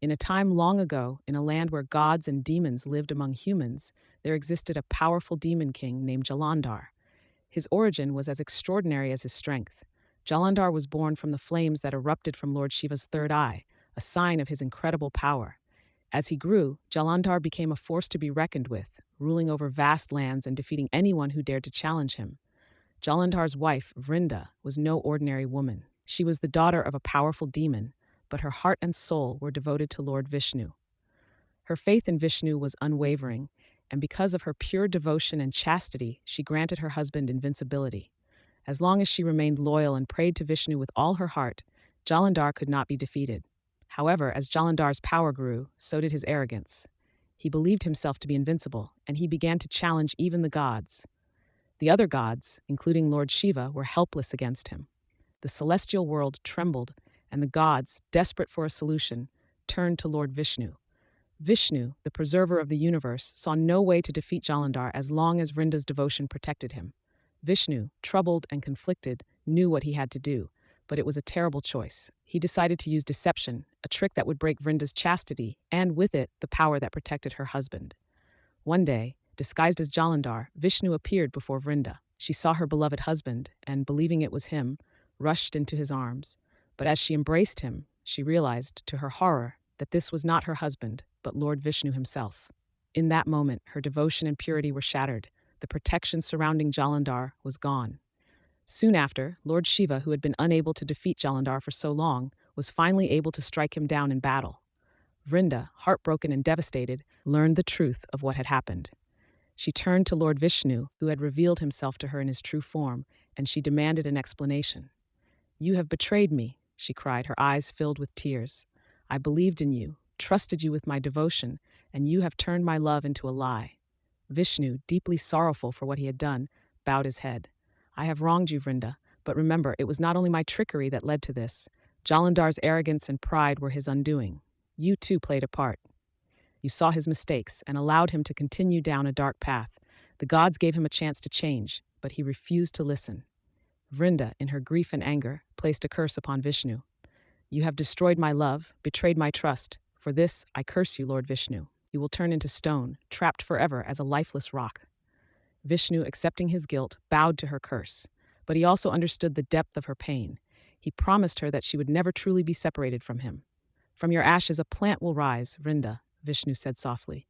In a time long ago, in a land where gods and demons lived among humans, there existed a powerful demon king named Jalandhar. His origin was as extraordinary as his strength. Jalandhar was born from the flames that erupted from Lord Shiva's third eye, a sign of his incredible power. As he grew, Jalandhar became a force to be reckoned with, ruling over vast lands and defeating anyone who dared to challenge him. Jalandhar's wife, Vrinda, was no ordinary woman. She was the daughter of a powerful demon, but her heart and soul were devoted to Lord Vishnu. Her faith in Vishnu was unwavering, and because of her pure devotion and chastity, she granted her husband invincibility. As long as she remained loyal and prayed to Vishnu with all her heart, Jalandhar could not be defeated. However, as Jalandhar's power grew, so did his arrogance. He believed himself to be invincible, and he began to challenge even the gods. The other gods, including Lord Shiva, were helpless against him. The celestial world trembled, and the gods, desperate for a solution, turned to Lord Vishnu. Vishnu, the preserver of the universe, saw no way to defeat Jalandhar as long as Vrinda's devotion protected him. Vishnu, troubled and conflicted, knew what he had to do, but it was a terrible choice. He decided to use deception, a trick that would break Vrinda's chastity, and with it, the power that protected her husband. One day, disguised as Jalandhar, Vishnu appeared before Vrinda. She saw her beloved husband, and believing it was him, rushed into his arms. But as she embraced him, she realized, to her horror, that this was not her husband, but Lord Vishnu himself. In that moment, her devotion and purity were shattered. The protection surrounding Jalandhar was gone. Soon after, Lord Shiva, who had been unable to defeat Jalandhar for so long, was finally able to strike him down in battle. Vrinda, heartbroken and devastated, learned the truth of what had happened. She turned to Lord Vishnu, who had revealed himself to her in his true form, and she demanded an explanation. "You have betrayed me," she cried, her eyes filled with tears. "I believed in you, trusted you with my devotion, and you have turned my love into a lie." Vishnu, deeply sorrowful for what he had done, bowed his head. "I have wronged you, Vrinda, but remember, it was not only my trickery that led to this. Jalandhar's arrogance and pride were his undoing. You too played a part. You saw his mistakes and allowed him to continue down a dark path. The gods gave him a chance to change, but he refused to listen." Vrinda, in her grief and anger, placed a curse upon Vishnu. "You have destroyed my love, betrayed my trust. For this, I curse you, Lord Vishnu. You will turn into stone, trapped forever as a lifeless rock." Vishnu, accepting his guilt, bowed to her curse, but he also understood the depth of her pain. He promised her that she would never truly be separated from him. "From your ashes a plant will rise, Vrinda," Vishnu said softly.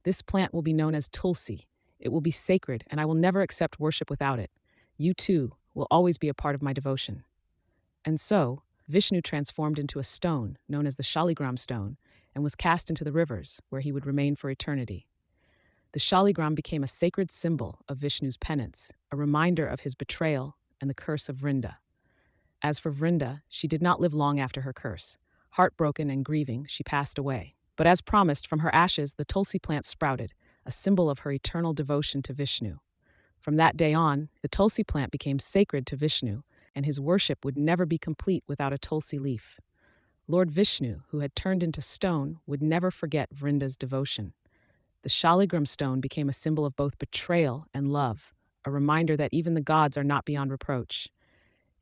"This plant will be known as Tulsi. It will be sacred, and I will never accept worship without it. You, too, will always be a part of my devotion." And so, Vishnu transformed into a stone, known as the Shaligram stone, and was cast into the rivers, where he would remain for eternity. The Shaligram became a sacred symbol of Vishnu's penance, a reminder of his betrayal and the curse of Vrinda. As for Vrinda, she did not live long after her curse. Heartbroken and grieving, she passed away. But as promised, from her ashes the Tulsi plant sprouted, a symbol of her eternal devotion to Vishnu. From that day on, the Tulsi plant became sacred to Vishnu, and his worship would never be complete without a Tulsi leaf. Lord Vishnu, who had turned into stone, would never forget Vrinda's devotion. The Shaligram stone became a symbol of both betrayal and love, a reminder that even the gods are not beyond reproach.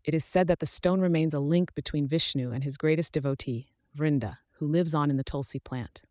It is said that the stone remains a link between Vishnu and his greatest devotee, Vrinda, who lives on in the Tulsi plant.